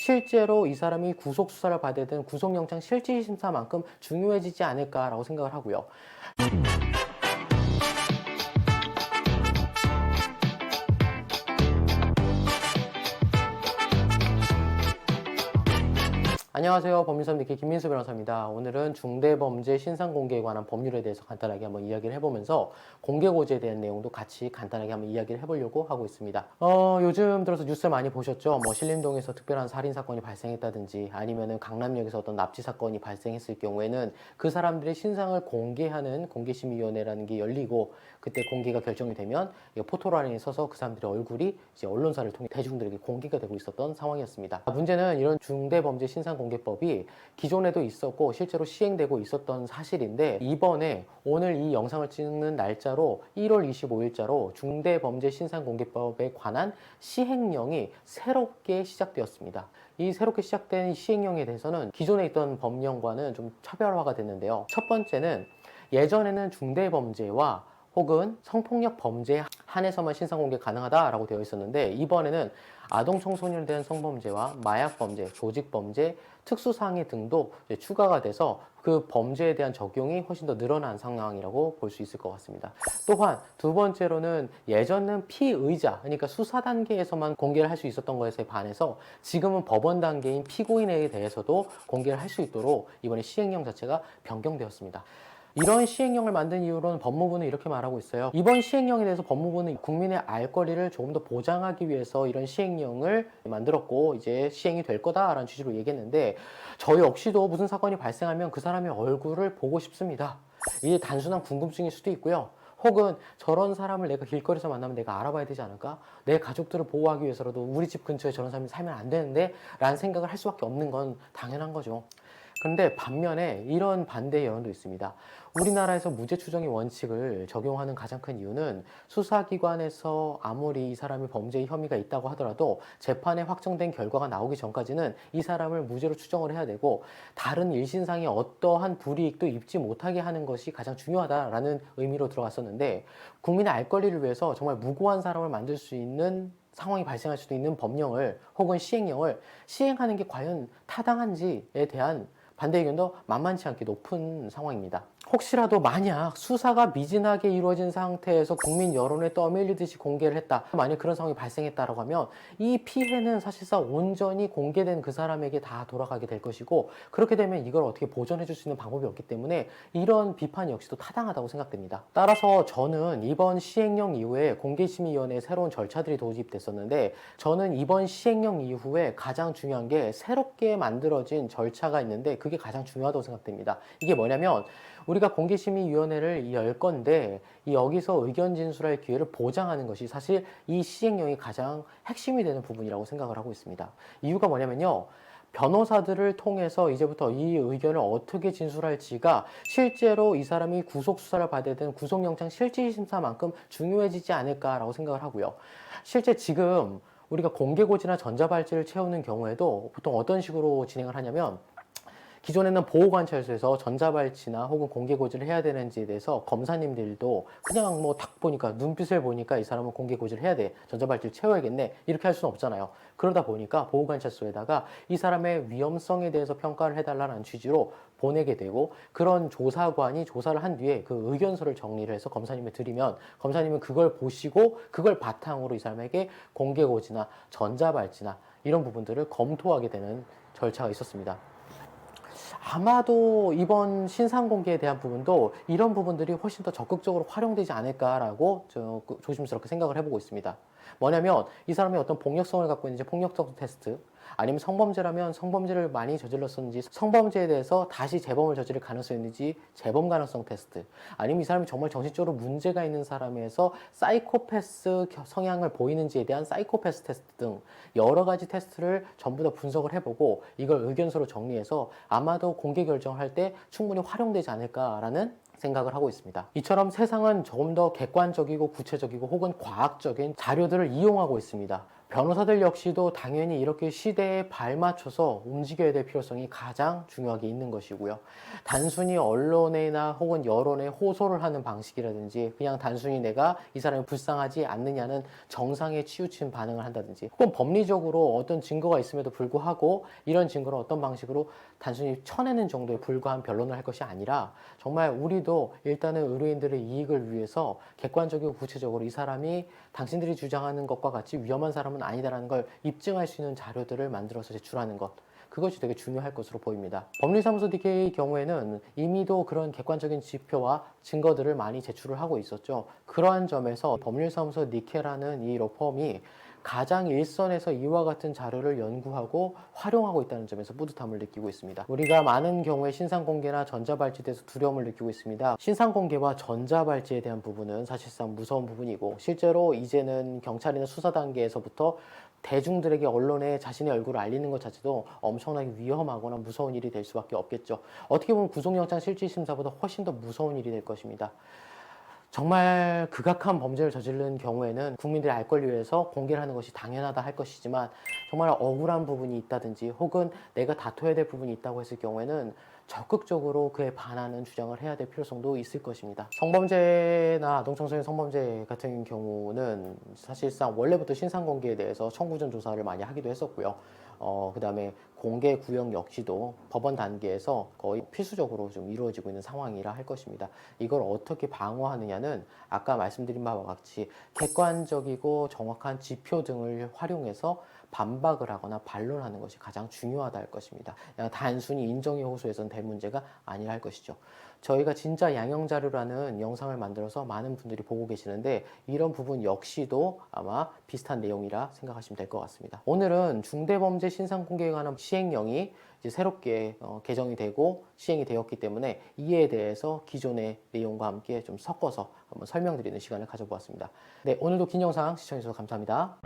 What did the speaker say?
실제로 이 사람이 구속 수사를 받아야 되는 구속영장 실질심사만큼 중요해지지 않을까라고 생각을 하고요. 안녕하세요. 법률사무소 김민수 변호사입니다. 오늘은 중대범죄 신상공개에 관한 법률에 대해서 간단하게 한번 이야기를 해보면서 공개고지에 대한 내용도 같이 간단하게 한번 이야기를 해보려고 하고 있습니다. 요즘 들어서 뉴스 많이 보셨죠? 신림동에서 특별한 살인사건이 발생했다든지 아니면은 강남역에서 어떤 납치 사건이 발생했을 경우에는 그 사람들의 신상을 공개하는 공개심의위원회라는 게 열리고 그때 공개가 결정이 되면 포토라인에 서서 그 사람들의 얼굴이 이제 언론사를 통해 대중들에게 공개가 되고 있었던 상황이었습니다. 문제는 이런 중대범죄 신상공개법이 기존에도 있었고 실제로 시행되고 있었던 사실인데 이번에 오늘 이 영상을 찍는 날짜로 1월 25일자로 중대범죄 신상공개법에 관한 시행령이 새롭게 시작되었습니다. 이 새롭게 시작된 시행령에 대해서는 기존에 있던 법령과는 좀 차별화가 됐는데요. 첫 번째는 예전에는 중대범죄와 혹은 성폭력 범죄에 한해서만 신상공개 가능하다라고 되어 있었는데 이번에는 아동 청소년에 대한 성범죄와 마약범죄, 조직범죄, 특수상해 등도 추가가 돼서 그 범죄에 대한 적용이 훨씬 더 늘어난 상황이라고 볼 수 있을 것 같습니다. 또한 두 번째로는 예전은 피의자, 그러니까 수사 단계에서만 공개를 할 수 있었던 것에 반해서 지금은 법원 단계인 피고인에 대해서도 공개를 할 수 있도록 이번에 시행령 자체가 변경되었습니다. 이런 시행령을 만든 이유로는 법무부는 이렇게 말하고 있어요. 이번 시행령에 대해서 법무부는 국민의 알 권리를 조금 더 보장하기 위해서 이런 시행령을 만들었고 이제 시행이 될 거다라는 취지로 얘기했는데 저 역시도 무슨 사건이 발생하면 그 사람의 얼굴을 보고 싶습니다. 이게 단순한 궁금증일 수도 있고요. 혹은 저런 사람을 내가 길거리에서 만나면 내가 알아봐야 되지 않을까? 내 가족들을 보호하기 위해서라도 우리 집 근처에 저런 사람이 살면 안 되는데 라는 생각을 할 수밖에 없는 건 당연한 거죠. 그런데 반면에 이런 반대의 여론도 있습니다. 우리나라에서 무죄 추정의 원칙을 적용하는 가장 큰 이유는 수사기관에서 아무리 이 사람이 범죄의 혐의가 있다고 하더라도 재판에 확정된 결과가 나오기 전까지는 이 사람을 무죄로 추정을 해야 되고 다른 일신상의 어떠한 불이익도 입지 못하게 하는 것이 가장 중요하다라는 의미로 들어갔었는데 국민의 알 권리를 위해서 정말 무고한 사람을 만들 수 있는 상황이 발생할 수도 있는 법령을 혹은 시행령을 시행하는 게 과연 타당한지에 대한 반대 의견도 만만치 않게 높은 상황입니다. 혹시라도 만약 수사가 미진하게 이루어진 상태에서 국민 여론에 떠밀리듯이 공개를 했다. 만약 그런 상황이 발생했다라고 하면 이 피해는 사실상 온전히 공개된 그 사람에게 다 돌아가게 될 것이고 그렇게 되면 이걸 어떻게 보전해 줄 수 있는 방법이 없기 때문에 이런 비판 역시도 타당하다고 생각됩니다. 따라서 저는 이번 시행령 이후에 공개심의위원회에 새로운 절차들이 도입됐었는데 저는 이번 시행령 이후에 가장 중요한 게 새롭게 만들어진 절차가 있는데 그게 가장 중요하다고 생각됩니다. 이게 뭐냐면 우리가 공개심의위원회를 열 건데 여기서 의견 진술할 기회를 보장하는 것이 사실 이 시행령이 가장 핵심이 되는 부분이라고 생각을 하고 있습니다. 이유가 뭐냐면요. 변호사들을 통해서 이제부터 이 의견을 어떻게 진술할지가 실제로 이 사람이 구속수사를 받아야 되는 구속영장 실질심사만큼 중요해지지 않을까라고 생각을 하고요. 실제 지금 우리가 공개고지나 전자발찌를 채우는 경우에도 보통 어떤 식으로 진행을 하냐면 기존에는 보호관찰소에서 전자발찌나 혹은 공개고지를 해야 되는지에 대해서 검사님들도 그냥 뭐 딱 보니까 눈빛을 보니까 이 사람은 공개고지를 해야 돼. 전자발찌를 채워야겠네. 이렇게 할 수는 없잖아요. 그러다 보니까 보호관찰소에다가 이 사람의 위험성에 대해서 평가를 해달라는 취지로 보내게 되고 그런 조사관이 조사를 한 뒤에 그 의견서를 정리를 해서 검사님에 드리면 검사님은 그걸 보시고 그걸 바탕으로 이 사람에게 공개고지나 전자발찌나 이런 부분들을 검토하게 되는 절차가 있었습니다. 아마도 이번 신상공개에 대한 부분도 이런 부분들이 훨씬 더 적극적으로 활용되지 않을까라고 조심스럽게 생각을 해보고 있습니다. 뭐냐면 이 사람이 어떤 폭력성을 갖고 있는지 폭력성 테스트 아니면 성범죄라면 성범죄를 많이 저질렀었는지 성범죄에 대해서 다시 재범을 저지를 가능성이 있는지 재범 가능성 테스트 아니면 이 사람이 정말 정신적으로 문제가 있는 사람에서 사이코패스 성향을 보이는지에 대한 사이코패스 테스트 등 여러 가지 테스트를 전부 다 분석을 해보고 이걸 의견서로 정리해서 아마도 공개 결정할 때 충분히 활용되지 않을까라는 생각을 하고 있습니다. 이처럼 세상은 조금 더 객관적이고 구체적이고 혹은 과학적인 자료들을 이용하고 있습니다. 변호사들 역시도 당연히 이렇게 시대에 발맞춰서 움직여야 될 필요성이 가장 중요하게 있는 것이고요. 단순히 언론이나 혹은 여론에 호소를 하는 방식이라든지 그냥 단순히 내가 이 사람이 불쌍하지 않느냐는 정상에 치우친 반응을 한다든지 혹은 법리적으로 어떤 증거가 있음에도 불구하고 이런 증거를 어떤 방식으로 단순히 쳐내는 정도에 불과한 변론을 할 것이 아니라 정말 우리도 일단은 의뢰인들의 이익을 위해서 객관적이고 구체적으로 이 사람이 당신들이 주장하는 것과 같이 위험한 사람은 아니다라는 걸 입증할 수 있는 자료들을 만들어서 제출하는 것, 그것이 되게 중요할 것으로 보입니다. 법리사무소 DK의 경우에는 이미도 그런 객관적인 지표와 증거들을 많이 제출을 하고 있었죠. 그러한 점에서 법률사무소 니케라는 이 로펌이 가장 일선에서 이와 같은 자료를 연구하고 활용하고 있다는 점에서 뿌듯함을 느끼고 있습니다. 우리가 많은 경우에 신상공개나 전자발찌에 대해서 두려움을 느끼고 있습니다. 신상공개와 전자발찌에 대한 부분은 사실상 무서운 부분이고 실제로 이제는 경찰이나 수사 단계에서부터 대중들에게 언론에 자신의 얼굴을 알리는 것 자체도 엄청나게 위험하거나 무서운 일이 될 수밖에 없겠죠. 어떻게 보면 구속영장 실질심사보다 훨씬 더 무서운 일이 될 것입니다. 정말 극악한 범죄를 저지른 경우에는 국민들이 알 걸 위해서 공개를 하는 것이 당연하다 할 것이지만 정말 억울한 부분이 있다든지 혹은 내가 다퉈야 될 부분이 있다고 했을 경우에는 적극적으로 그에 반하는 주장을 해야 될 필요성도 있을 것입니다. 성범죄나 아동청소년 성범죄 같은 경우는 사실상 원래부터 신상공개에 대해서 청구전 조사를 많이 하기도 했었고요. 그 다음에 공개 구역 역시도 법원 단계에서 거의 필수적으로 좀 이루어지고 있는 상황이라 할 것입니다. 이걸 어떻게 방어하느냐는 아까 말씀드린 바와 같이 객관적이고 정확한 지표 등을 활용해서 반박을 하거나 반론하는 것이 가장 중요하다 할 것입니다. 그냥 단순히 인정의 호소에서는 될 문제가 아니라 할 것이죠. 저희가 진짜 양형자료라는 영상을 만들어서 많은 분들이 보고 계시는데 이런 부분 역시도 아마 비슷한 내용이라 생각하시면 될 것 같습니다. 오늘은 중대범죄 신상공개에 관한 시행령이 이제 새롭게 개정이 되고 시행이 되었기 때문에 이에 대해서 기존의 내용과 함께 좀 섞어서 한번 설명드리는 시간을 가져보았습니다. 네, 오늘도 긴 영상 시청해주셔서 감사합니다.